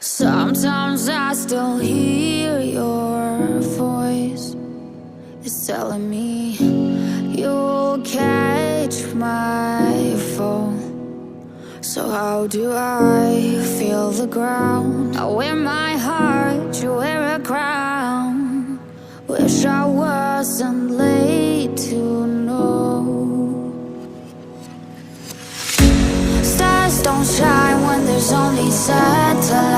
Sometimes I still hear your voice. It's telling me you'll catch my fall. So how do I feel the ground? I wear my heart, you wear a crown. Wish I wasn't late to know. Stars don't shine when there's only satellites.